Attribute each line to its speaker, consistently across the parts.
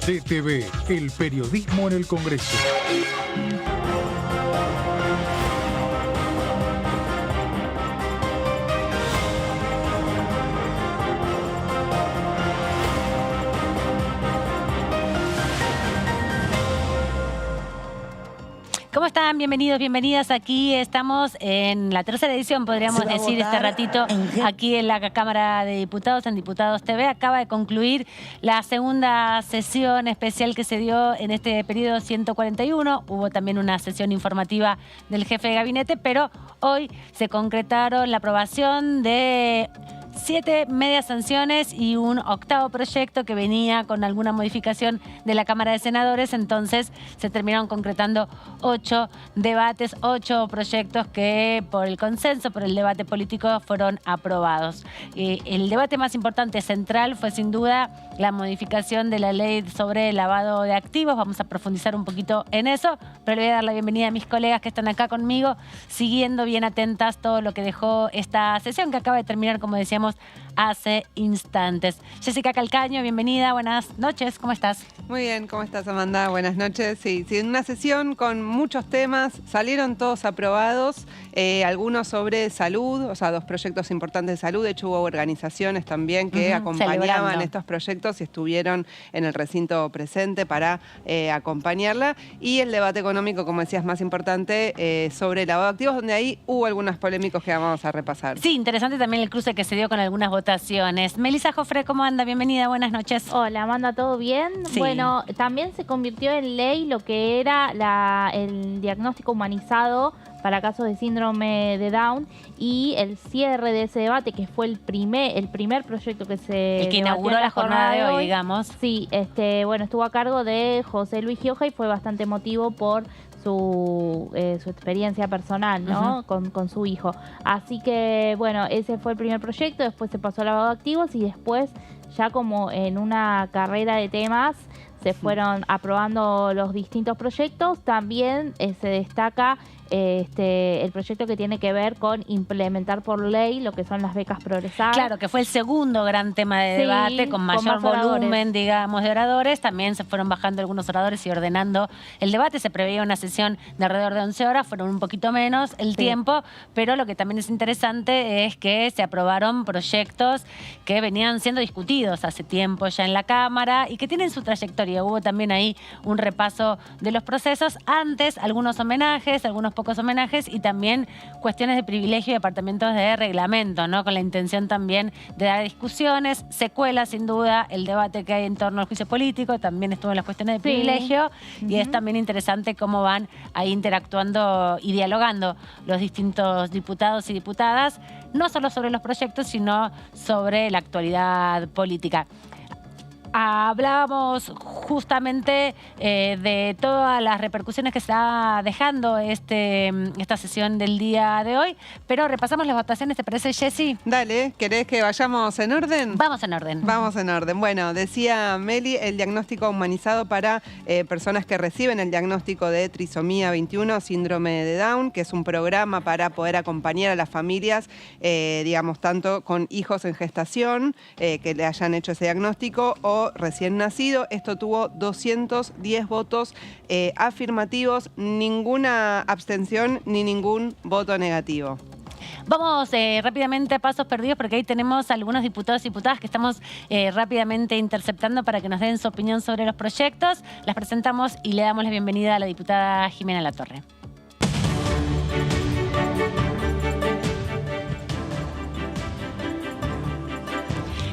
Speaker 1: CTV, el periodismo en el Congreso.
Speaker 2: ¿Cómo están? Bienvenidos, bienvenidas. Aquí estamos en la tercera edición, podríamos decir, este ratito, aquí en la Cámara de Diputados, en Diputados TV. Acaba de concluir la segunda sesión especial que se dio en este periodo 141. Hubo también una sesión informativa del jefe de gabinete, pero hoy se concretaron la aprobación de 7 medias sanciones y un octavo proyecto que venía con alguna modificación de la Cámara de Senadores. Entonces se terminaron concretando 8 debates, 8 proyectos que por el consenso, por el debate político, fueron aprobados. El debate más importante, central, fue sin duda la modificación de la ley sobre el lavado de activos. Vamos a profundizar un poquito en eso, pero le voy a dar la bienvenida a mis colegas que están acá conmigo, siguiendo bien atentas todo lo que dejó esta sesión, que acaba de terminar, como decíamos, hace instantes. Jessica Calcaño, bienvenida, buenas noches, ¿cómo estás?
Speaker 3: Muy bien, ¿cómo estás, Amanda? Buenas noches. Sí, una sesión con muchos temas, salieron todos aprobados, algunos sobre salud, o sea, 2 proyectos importantes de salud. De hecho, hubo organizaciones también que acompañaban estos proyectos y estuvieron en el recinto presente para acompañarla. Y el debate económico, como decías, más importante, sobre el lavado de activos, donde ahí hubo algunos polémicos que vamos a repasar.
Speaker 2: Sí, interesante también el cruce que se dio con algunas votaciones. Melissa Jofre, ¿cómo anda? Bienvenida, buenas noches.
Speaker 4: Hola, Amanda, ¿todo bien?
Speaker 2: Sí.
Speaker 4: Bueno, también se convirtió en ley lo que era el diagnóstico humanizado para casos de síndrome de Down y el cierre de ese debate, que fue el primer proyecto que se
Speaker 2: el que inauguró la jornada de hoy, digamos.
Speaker 4: Sí, bueno, estuvo a cargo de José Luis Gioja y fue bastante emotivo por su experiencia personal, ¿no? Con su hijo. Así que, bueno, ese fue el primer proyecto, después se pasó al lavado de activos y después, ya como en una carrera de temas, se fueron aprobando los distintos proyectos. También se destaca el proyecto que tiene que ver con implementar por ley lo que son las becas Progresar.
Speaker 2: Claro, que fue el segundo gran tema de debate, con mayor volumen, digamos, de oradores. También se fueron bajando algunos oradores y ordenando el debate. Se preveía una sesión de alrededor de 11 horas, fueron un poquito menos el tiempo, pero lo que también es interesante es que se aprobaron proyectos que venían siendo discutidos hace tiempo ya en la Cámara y que tienen su trayectoria. Hubo también ahí un repaso de los procesos. Antes, algunos homenajes, algunos pocos homenajes y también cuestiones de privilegio y departamentos de reglamento, ¿no? Con la intención también de dar discusiones, secuela sin duda el debate que hay en torno al juicio político, también estuvo en las cuestiones de privilegio y es también interesante cómo van ahí interactuando y dialogando los distintos diputados y diputadas, no solo sobre los proyectos, sino sobre la actualidad política. Hablábamos justamente de todas las repercusiones que está dejando esta sesión del día de hoy, pero repasamos las votaciones, ¿te parece, Jessy?
Speaker 3: Dale, ¿querés que vayamos en orden?
Speaker 2: Vamos en orden.
Speaker 3: Vamos en orden. Bueno, decía Meli, el diagnóstico humanizado para personas que reciben el diagnóstico de trisomía 21, síndrome de Down, que es un programa para poder acompañar a las familias, digamos, tanto con hijos en gestación, que le hayan hecho ese diagnóstico, o recién nacido. Esto tuvo 210 votos afirmativos, ninguna abstención ni ningún voto negativo.
Speaker 2: Vamos rápidamente a pasos perdidos porque ahí tenemos algunos diputados y diputadas que estamos rápidamente interceptando para que nos den su opinión sobre los proyectos. Las presentamos y le damos la bienvenida a la diputada Jimena Latorre.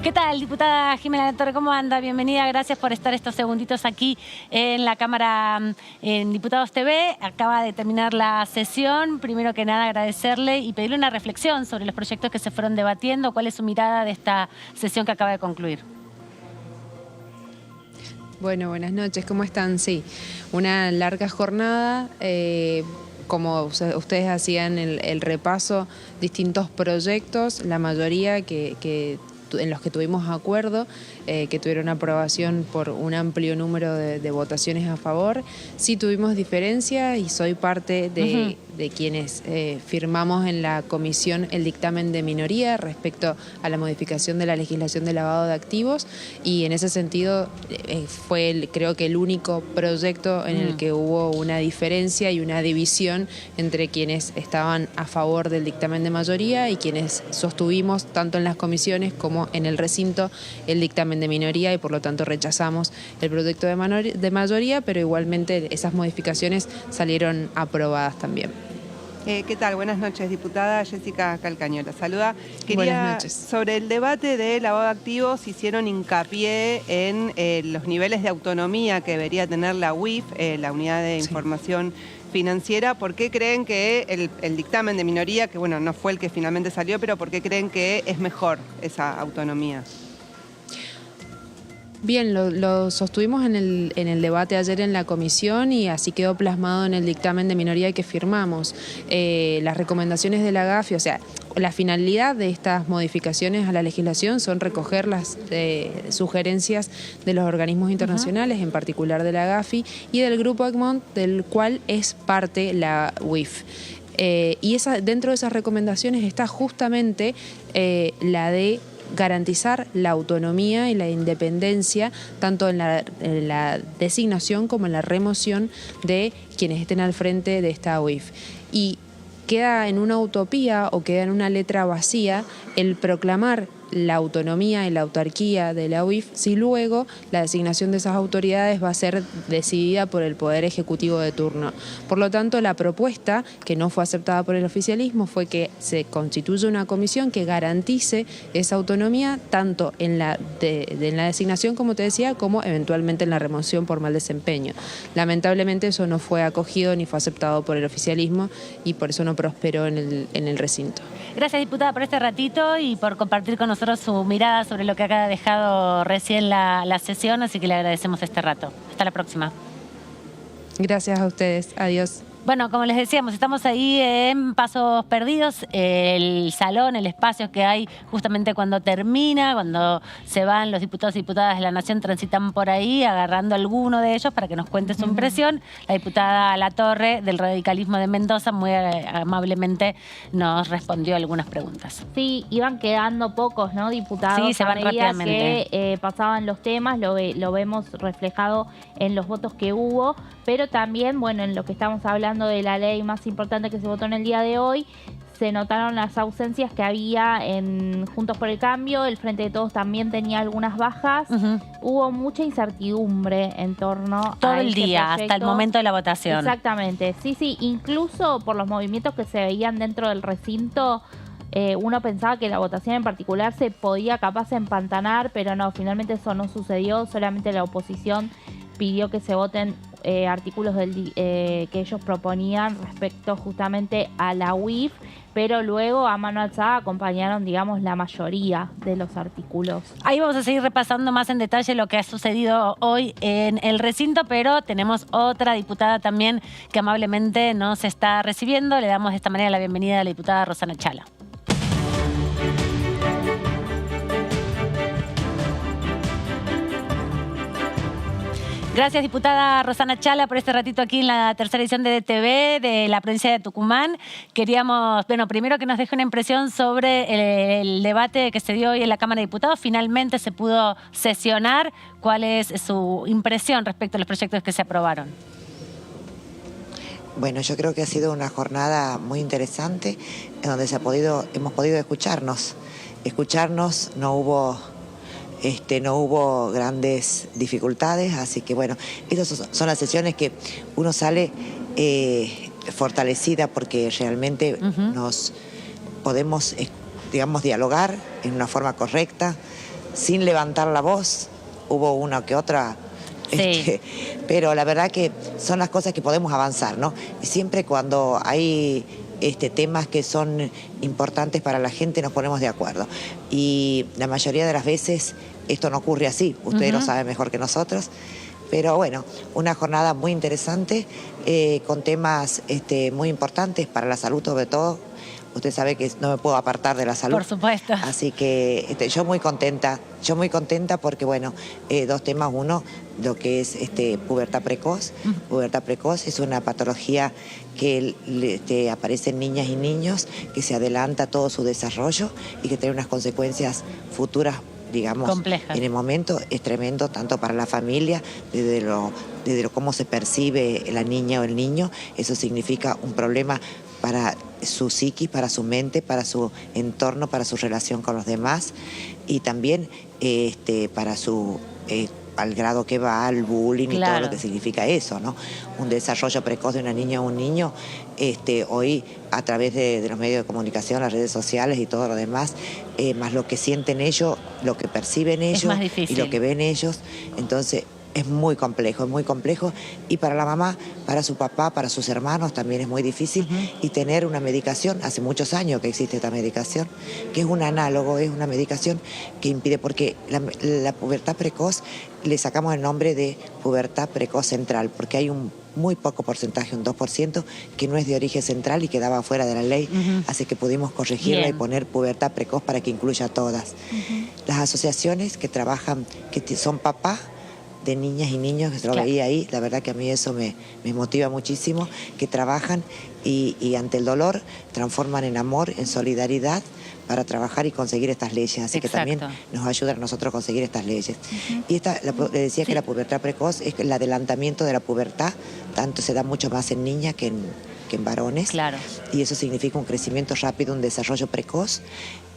Speaker 2: ¿Qué tal, diputada Jimena Latorre? ¿Cómo anda? Bienvenida, gracias por estar estos segunditos aquí en la Cámara en Diputados TV. Acaba de terminar la sesión. Primero que nada, agradecerle y pedirle una reflexión sobre los proyectos que se fueron debatiendo. ¿Cuál es su mirada de esta sesión que acaba de concluir?
Speaker 5: Bueno, buenas noches, ¿cómo están? Sí, una larga jornada. Como ustedes hacían el repaso, distintos proyectos, la mayoría en los que tuvimos acuerdo, que tuvieron aprobación por un amplio número de votaciones a favor. Sí tuvimos diferencias y soy parte de quienes firmamos en la comisión el dictamen de minoría respecto a la modificación de la legislación de lavado de activos, y en ese sentido fue creo que el único proyecto en el que hubo una diferencia y una división entre quienes estaban a favor del dictamen de mayoría y quienes sostuvimos tanto en las comisiones como en el recinto el dictamen de minoría, y por lo tanto rechazamos el proyecto de mayoría, pero igualmente esas modificaciones salieron aprobadas también.
Speaker 3: ¿Qué tal? Buenas noches, diputada Jessica Calcaño. Saluda.
Speaker 5: Buenas noches.
Speaker 3: Sobre el debate de lavado de activos, hicieron hincapié en los niveles de autonomía que debería tener la UIF, la Unidad de Información Financiera. ¿Por qué creen que el dictamen de minoría, que bueno, no fue el que finalmente salió, pero por qué creen que es mejor esa autonomía?
Speaker 5: Bien, lo sostuvimos en el debate ayer en la comisión y así quedó plasmado en el dictamen de minoría que firmamos. Las recomendaciones de la GAFI, o sea, la finalidad de estas modificaciones a la legislación son recoger las sugerencias de los organismos internacionales, en particular de la GAFI y del Grupo Egmont, del cual es parte la UIF. Y dentro de esas recomendaciones está justamente la de garantizar la autonomía y la independencia tanto en la designación como en la remoción de quienes estén al frente de esta UIF. Y queda en una utopía o queda en una letra vacía el proclamar la autonomía y la autarquía de la UIF si luego la designación de esas autoridades va a ser decidida por el Poder Ejecutivo de turno. Por lo tanto, la propuesta, que no fue aceptada por el oficialismo, fue que se constituya una comisión que garantice esa autonomía tanto en la designación, como te decía, como eventualmente en la remoción por mal desempeño. Lamentablemente eso no fue acogido ni fue aceptado por el oficialismo y por eso no prosperó en el recinto.
Speaker 2: Gracias, diputada, por este ratito y por compartir con nosotros su mirada sobre lo que ha dejado recién la sesión, así que le agradecemos este rato. Hasta la próxima.
Speaker 5: Gracias a ustedes. Adiós.
Speaker 2: Bueno, como les decíamos, estamos ahí en Pasos Perdidos, el salón, el espacio que hay justamente cuando termina, cuando se van los diputados y diputadas de la Nación, transitan por ahí, agarrando alguno de ellos para que nos cuente su impresión. La diputada Latorre, del radicalismo de Mendoza, muy amablemente nos respondió algunas preguntas.
Speaker 4: Sí, iban quedando pocos, ¿no, diputados?
Speaker 2: Sí, se van rápidamente.
Speaker 4: Que pasaban los temas, lo vemos reflejado en los votos que hubo, pero también, bueno, en lo que estamos hablando de la ley más importante que se votó en el día de hoy, se notaron las ausencias que había en Juntos por el Cambio. El Frente de Todos también tenía algunas bajas. Hubo mucha incertidumbre en torno
Speaker 2: todo
Speaker 4: a
Speaker 2: el día,
Speaker 4: proyecto.
Speaker 2: hasta el momento de la votación.
Speaker 4: Exactamente, sí, incluso por los movimientos que se veían dentro del recinto, uno pensaba que la votación en particular se podía capaz empantanar, pero no, finalmente eso no sucedió. Solamente la oposición pidió que se voten artículos que ellos proponían respecto justamente a la UIF, pero luego a mano alzada acompañaron, digamos, la mayoría de los artículos.
Speaker 2: Ahí vamos a seguir repasando más en detalle lo que ha sucedido hoy en el recinto, pero tenemos otra diputada también que amablemente nos está recibiendo. Le damos de esta manera la bienvenida a la diputada Rosana Chala. Gracias, diputada Rosana Chala, por este ratito aquí en la tercera edición de DTV de la provincia de Tucumán. Queríamos, bueno, primero que nos deje una impresión sobre el debate que se dio hoy en la Cámara de Diputados. Finalmente se pudo sesionar. ¿Cuál es su impresión respecto a los proyectos que se aprobaron?
Speaker 6: Bueno, yo creo que ha sido una jornada muy interesante en donde hemos podido escucharnos. No hubo grandes dificultades, así que bueno, esas son las sesiones que uno sale fortalecida porque realmente nos podemos, digamos, dialogar en una forma correcta, sin levantar la voz. Hubo una que otra, pero la verdad que son las cosas que podemos avanzar, ¿no? Y siempre cuando hay temas que son importantes para la gente nos ponemos de acuerdo. Y la mayoría de las veces esto no ocurre así, ustedes lo saben mejor que nosotros. Pero bueno, una jornada muy interesante, con temas muy importantes para la salud sobre todo. Usted sabe que no me puedo apartar de la salud.
Speaker 2: Por supuesto.
Speaker 6: Así que yo muy contenta porque, bueno, dos temas. Uno, lo que es pubertad precoz. Pubertad precoz es una patología que aparece en niñas y niños, que se adelanta todo su desarrollo y que tiene unas consecuencias futuras, digamos,
Speaker 2: complejas.
Speaker 6: En el momento es tremendo, tanto para la familia, desde cómo se percibe la niña o el niño. Eso significa un problema para su psiquis, para su mente, para su entorno, para su relación con los demás, y también para su al grado que va, al bullying, claro, y todo lo que significa eso, ¿no? Un desarrollo precoz de una niña o un niño, hoy a través de los medios de comunicación, las redes sociales y todo lo demás, más lo que sienten ellos, lo que perciben ellos y lo que ven ellos, entonces es muy complejo, y para la mamá, para su papá, para sus hermanos también es muy difícil, y tener una medicación, hace muchos años que existe esta medicación, que es un análogo, es una medicación que impide, porque la pubertad precoz le sacamos el nombre de pubertad precoz central, porque hay un muy poco porcentaje, un 2%, que no es de origen central y quedaba fuera de la ley, así que pudimos corregirla y poner pubertad precoz para que incluya a todas. Las asociaciones que trabajan, que son papás de niñas y niños, que lo veía ahí, la verdad que a mí eso me motiva muchísimo, que trabajan y ante el dolor transforman en amor, en solidaridad, para trabajar y conseguir estas leyes, así que también nos ayuda a nosotros a conseguir estas leyes. Y le decía que la pubertad precoz es el adelantamiento de la pubertad, tanto se da mucho más en niñas que en varones, claro, y eso significa un crecimiento rápido, un desarrollo precoz,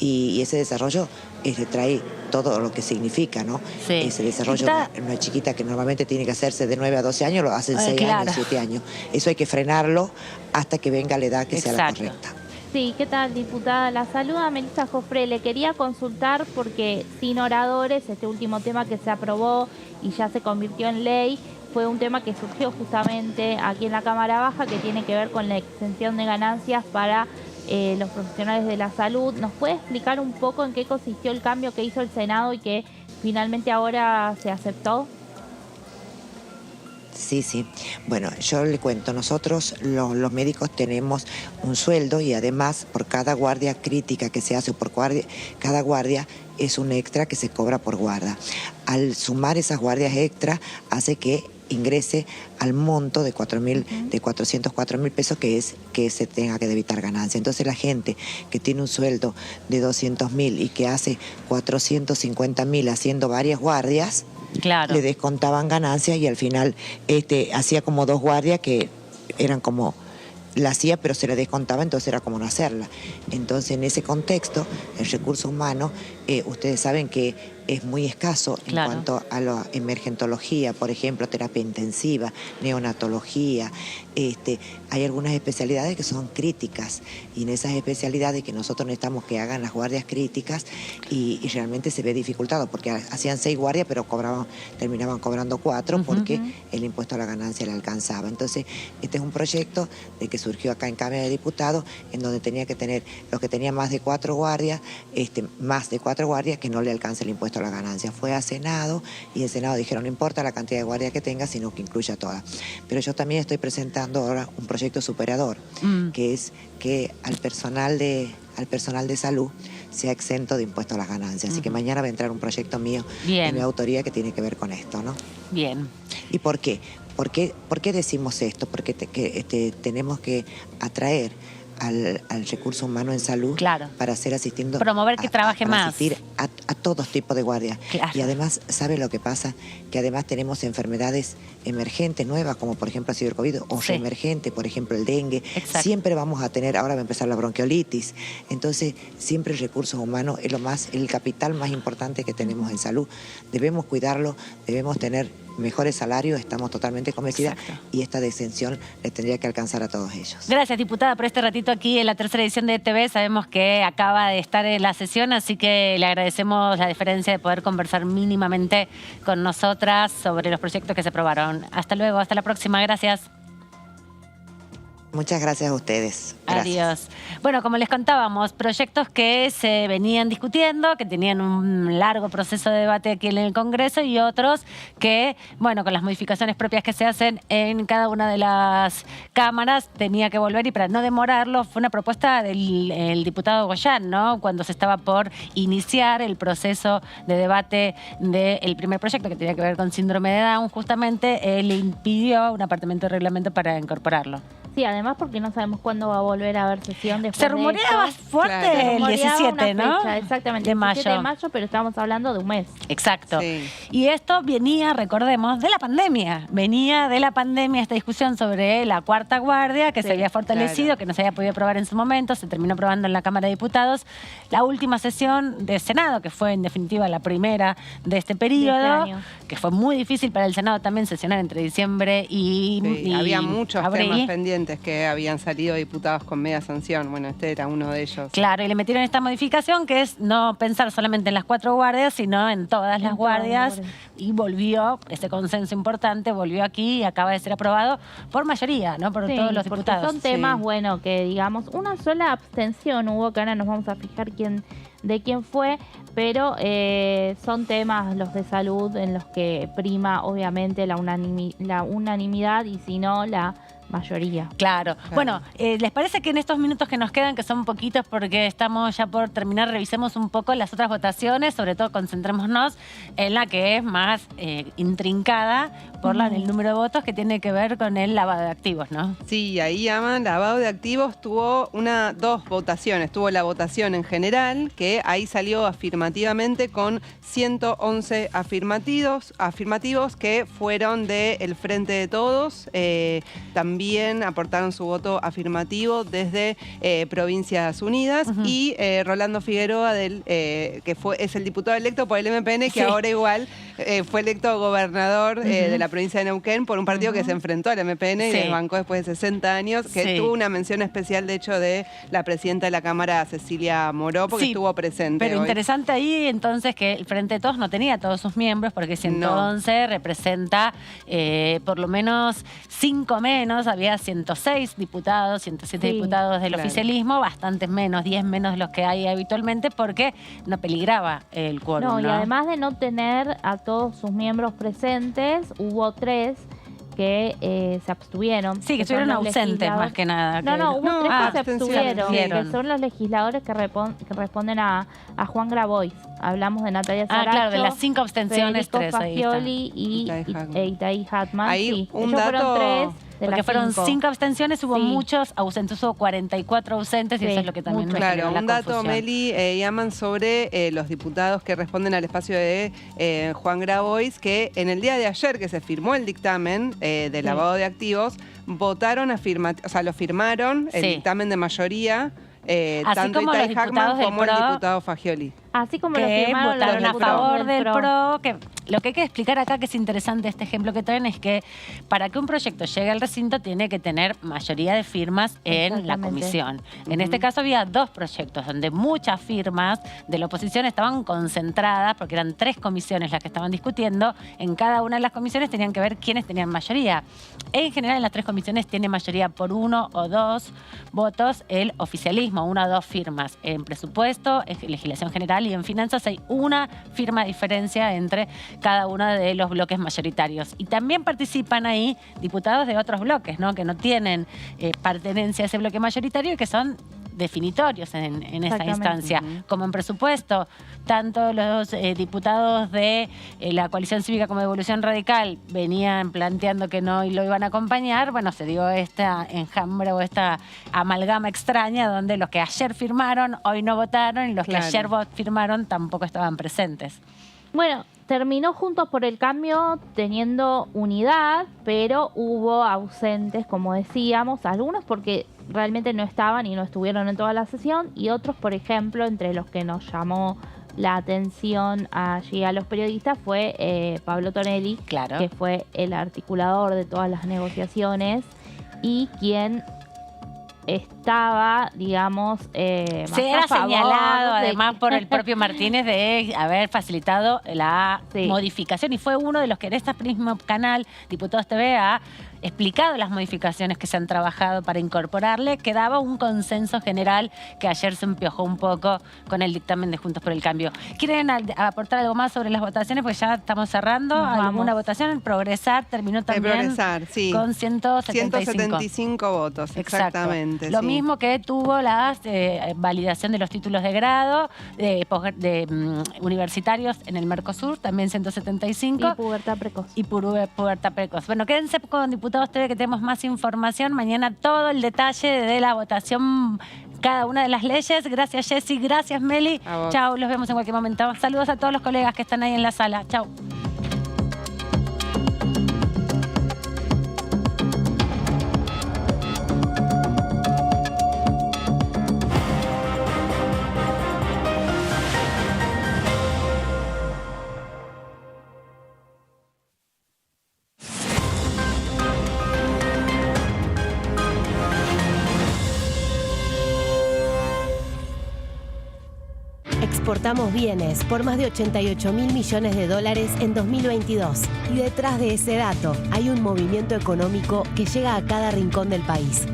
Speaker 6: y ese desarrollo trae todo lo que significa, ¿no? Sí. Ese desarrollo, una chiquita que normalmente tiene que hacerse de 9 a 12 años, lo hacen 6 años, 7 años. Eso hay que frenarlo hasta que venga la edad que sea la correcta.
Speaker 4: Sí, ¿qué tal, diputada? La saluda Melissa Jofré. Le quería consultar porque sin oradores, este último tema que se aprobó y ya se convirtió en ley, fue un tema que surgió justamente aquí en la Cámara Baja, que tiene que ver con la exención de ganancias para los profesionales de la salud. ¿Nos puede explicar un poco en qué consistió el cambio que hizo el Senado y que finalmente ahora se aceptó?
Speaker 6: Sí. Bueno, yo le cuento, nosotros los médicos tenemos un sueldo y además por cada guardia crítica que se hace, cada guardia es un extra que se cobra por guardia. Al sumar esas guardias extra hace que ingrese al monto de 404.000 pesos que se tenga que debitar ganancia. Entonces la gente que tiene un sueldo de 200.000 y que hace 450.000 haciendo varias guardias, le descontaban ganancias y al final hacía como 2 guardias que eran como, la hacía pero se le descontaba, entonces era como no hacerla. Entonces en ese contexto el recurso humano, ustedes saben que es muy escaso en cuanto a la emergentología, por ejemplo, terapia intensiva, neonatología. Hay algunas especialidades que son críticas y en esas especialidades que nosotros necesitamos que hagan las guardias críticas y realmente se ve dificultado porque hacían 6 guardias pero terminaban cobrando 4 porque el impuesto a la ganancia le alcanzaba. Entonces este es un proyecto de que surgió acá en Cámara de Diputados en donde tenía que tener los que tenían más de 4 guardias, que no le alcance el impuesto a la ganancia. Fue a Senado y en Senado dijeron no importa la cantidad de guardias que tenga, sino que incluya todas. Pero yo también estoy presentando ahora un proyecto superador, que es que al personal de salud sea exento de impuesto a las ganancias. Así que mañana va a entrar un proyecto mío de mi autoría que tiene que ver con esto, ¿no?
Speaker 2: Bien.
Speaker 6: ¿Y por qué? ¿Por qué decimos esto? Porque tenemos que atraer al recurso humano en salud para hacer asistiendo,
Speaker 2: promover que trabaje más,
Speaker 6: asistir a todos tipos de guardias. Y además, ¿sabe lo que pasa? Que además tenemos enfermedades emergentes nuevas, como por ejemplo ha sido el COVID, o reemergente, por ejemplo el dengue. Siempre vamos a tener, ahora va a empezar la bronquiolitis. Entonces, siempre el recurso humano es el capital más importante que tenemos en salud. Debemos cuidarlo, debemos tener mejores salarios, estamos totalmente convencidas y esta exención le tendría que alcanzar a todos ellos.
Speaker 2: Gracias, diputada, por este ratito aquí en la tercera edición de TV. Sabemos que acaba de estar en la sesión, así que le agradecemos la diferencia de poder conversar mínimamente con nosotras sobre los proyectos que se aprobaron. Hasta luego, hasta la próxima. Gracias.
Speaker 6: Muchas gracias a ustedes. Gracias.
Speaker 2: Adiós. Bueno, como les contábamos, proyectos que se venían discutiendo, que tenían un largo proceso de debate aquí en el Congreso y otros que, bueno, con las modificaciones propias que se hacen en cada una de las cámaras, tenía que volver y para no demorarlo, fue una propuesta del diputado Goyán, ¿no? Cuando se estaba por iniciar el proceso de debate del primer proyecto que tenía que ver con síndrome de Down, justamente le impidió un apartamento de reglamento para incorporarlo.
Speaker 4: Sí, además porque no sabemos cuándo va a volver a haber sesión después
Speaker 2: Se rumoreaba
Speaker 4: de esto.
Speaker 2: fuerte
Speaker 3: Claro.
Speaker 2: el
Speaker 4: Rumoreaba
Speaker 2: 17,
Speaker 4: una
Speaker 2: ¿no?
Speaker 4: fecha, exactamente,
Speaker 2: De
Speaker 4: 17 de
Speaker 2: mayo.
Speaker 4: mayo, pero estamos hablando de un mes.
Speaker 2: Exacto.
Speaker 3: Sí.
Speaker 2: Y esto venía, recordemos, de la pandemia. Venía de la pandemia esta discusión sobre la cuarta guardia, que
Speaker 4: Sí,
Speaker 2: se había fortalecido,
Speaker 3: claro.
Speaker 2: que no se había podido aprobar en su momento, se terminó aprobando en la Cámara de Diputados. La última sesión de Senado, que fue en definitiva la primera de este periodo,
Speaker 4: año.
Speaker 2: que fue muy difícil para el Senado también sesionar entre diciembre
Speaker 3: Sí,
Speaker 2: y
Speaker 3: había muchos
Speaker 2: abril.
Speaker 3: temas pendientes que habían salido diputados con media sanción. Bueno, este era uno de ellos.
Speaker 2: Claro, y le metieron esta modificación que es no pensar solamente en las 4 guardias, sino en todas las
Speaker 4: En todas las
Speaker 2: guardias.
Speaker 4: guardias.
Speaker 2: Y volvió, ese consenso importante, volvió aquí y acaba de ser aprobado por mayoría, ¿no? Por
Speaker 4: Sí,
Speaker 2: todos los
Speaker 4: porque
Speaker 2: diputados.
Speaker 4: son temas,
Speaker 3: Sí.
Speaker 4: bueno, que digamos, una sola abstención hubo, que ahora nos vamos a fijar de quién fue, pero son temas los de salud en los que prima obviamente la unanimidad y si no la mayoría.
Speaker 2: Claro. Bueno, ¿les parece que en estos minutos que nos quedan, que son poquitos porque estamos ya por terminar, revisemos un poco las otras votaciones? Sobre todo concentrémonos en la que es más intrincada por el número de votos, que tiene que ver con el lavado de activos, ¿no?
Speaker 3: Sí, ahí Aman, lavado de activos tuvo dos votaciones. Tuvo la votación en general, que ahí salió afirmativamente con 111 afirmativos que fueron del Frente de Todos. También aportaron su voto afirmativo desde Provincias Unidas. Y Rolando Figueroa, que es el diputado electo por el MPN, que
Speaker 2: Sí.
Speaker 3: ahora igual fue electo gobernador de la provincia de Neuquén por un partido que se enfrentó al MPN y
Speaker 2: Sí.
Speaker 3: desbancó después de 60 años, que
Speaker 2: Sí.
Speaker 3: tuvo una mención especial, de hecho, de la presidenta de la Cámara, Cecilia Moró, porque
Speaker 2: Sí,
Speaker 3: estuvo presente
Speaker 2: Pero
Speaker 3: hoy.
Speaker 2: interesante ahí entonces que el Frente de Todos no tenía a todos sus miembros, porque 111 representa por lo menos 5 menos, había 106 diputados, 107
Speaker 4: Sí,
Speaker 2: diputados del
Speaker 3: claro.
Speaker 2: oficialismo, bastantes menos, 10 menos de los que hay habitualmente, porque no peligraba el quórum,
Speaker 4: No, y
Speaker 2: ¿no?
Speaker 4: además de no tener a todos sus miembros presentes, hubo 3 que se abstuvieron.
Speaker 2: Sí, que
Speaker 4: son
Speaker 2: estuvieron
Speaker 4: los
Speaker 2: ausentes
Speaker 4: legisladores.
Speaker 2: más que nada.
Speaker 4: No, hubo 3 que se
Speaker 3: abstenciones.
Speaker 4: abstuvieron, que son los legisladores que responden a Juan Grabois. Hablamos de Natalia Saracho,
Speaker 2: claro, de las 5 abstenciones,
Speaker 4: Federico
Speaker 2: 3 ahí están.
Speaker 4: Fagioli y
Speaker 3: Itai
Speaker 4: Hatman.
Speaker 3: Ahí
Speaker 4: Sí,
Speaker 3: un
Speaker 4: ellos fueron
Speaker 3: dato-
Speaker 4: 3 de
Speaker 2: Porque
Speaker 4: las
Speaker 2: fueron
Speaker 4: 5.
Speaker 2: 5 abstenciones, hubo
Speaker 4: Sí.
Speaker 2: muchos ausentes, hubo 44 ausentes y
Speaker 4: Sí,
Speaker 2: eso es lo que también
Speaker 4: mucho.
Speaker 2: me generó
Speaker 3: Claro,
Speaker 2: la
Speaker 3: un dato,
Speaker 2: confusión.
Speaker 3: Meli y Aman, sobre los diputados que responden al espacio de Juan Grabois, que en el día de ayer que se firmó el dictamen de lavado de activos, votaron lo firmaron, el
Speaker 2: Sí.
Speaker 3: dictamen de mayoría,
Speaker 2: Así
Speaker 3: tanto
Speaker 2: como los
Speaker 3: Itai
Speaker 2: diputados
Speaker 3: Hackman
Speaker 2: del
Speaker 3: como el
Speaker 2: PRO.
Speaker 3: diputado Fagioli.
Speaker 4: Así como lo
Speaker 2: Que
Speaker 4: firmaron
Speaker 2: votaron
Speaker 4: los
Speaker 2: a
Speaker 4: diputados
Speaker 2: favor del PRO, que lo que hay que explicar acá, que es interesante este ejemplo que traen, es que para que un proyecto llegue al recinto tiene que tener mayoría de firmas en la
Speaker 4: Exactamente.
Speaker 2: comisión. En este caso había 2 proyectos donde muchas firmas de la oposición estaban concentradas, porque eran 3 comisiones las que estaban discutiendo. En cada una de las comisiones tenían que ver quiénes tenían mayoría. En general en las 3 comisiones tiene mayoría por 1 o 2 votos el oficialismo, 1 o 2 firmas. En presupuesto, en legislación general y en finanzas hay una firma de diferencia entre cada uno de los bloques mayoritarios. Y también participan ahí diputados de otros bloques, ¿no? Que no tienen pertenencia a ese bloque mayoritario y que son definitorios en esa
Speaker 4: Exactamente.
Speaker 2: instancia. Como en presupuesto, tanto los diputados de la Coalición Cívica como de Evolución Radical venían planteando que no y lo iban a acompañar. Bueno, se dio esta enjambre o esta amalgama extraña donde los que ayer firmaron hoy no votaron y los
Speaker 3: Claro.
Speaker 2: que ayer firmaron tampoco estaban presentes.
Speaker 4: Bueno, terminó Juntos por el Cambio teniendo unidad, pero hubo ausentes, como decíamos, algunos porque realmente no estaban y no estuvieron en toda la sesión, y otros, por ejemplo, entre los que nos llamó la atención allí a los periodistas fue Pablo Tonelli,
Speaker 2: Claro.
Speaker 4: que fue el articulador de todas las negociaciones y quien estaba, digamos, más
Speaker 2: Se
Speaker 4: a
Speaker 2: era
Speaker 4: favor
Speaker 2: señalado,
Speaker 4: de
Speaker 2: además,
Speaker 4: que-
Speaker 2: por el propio Martínez de haber facilitado la
Speaker 4: Sí.
Speaker 2: modificación y fue uno de los que en este mismo canal, Diputados TV, ha explicado las modificaciones que se han trabajado para incorporarle, que daba un consenso general que ayer se empiojó un poco con el dictamen de Juntos por el Cambio. ¿Quieren aportar algo más sobre las votaciones? Pues ya estamos cerrando.
Speaker 4: Nos
Speaker 2: ¿Alguna
Speaker 4: vamos.
Speaker 2: votación? El Progresar terminó también
Speaker 3: Progresar, sí.
Speaker 2: con 175.
Speaker 3: 175 votos,
Speaker 2: Exacto.
Speaker 3: exactamente.
Speaker 2: Lo
Speaker 3: sí.
Speaker 2: mismo que tuvo la validación de los títulos de grado universitarios en el Mercosur, también 175.
Speaker 4: Y pubertad precoz.
Speaker 2: Y pubertad precoz. Bueno, quédense con Diputados TV que tenemos más información. Mañana todo el detalle de la votación, cada una de las leyes. Gracias, Jessy. Gracias, Meli.
Speaker 3: A vos.
Speaker 2: Chau, los vemos en cualquier momento. Saludos a todos los colegas que están ahí en la sala. Chau.
Speaker 7: Exportamos bienes por más de 88.000 millones de dólares en 2022. Y detrás de ese dato hay un movimiento económico que llega a cada rincón del país.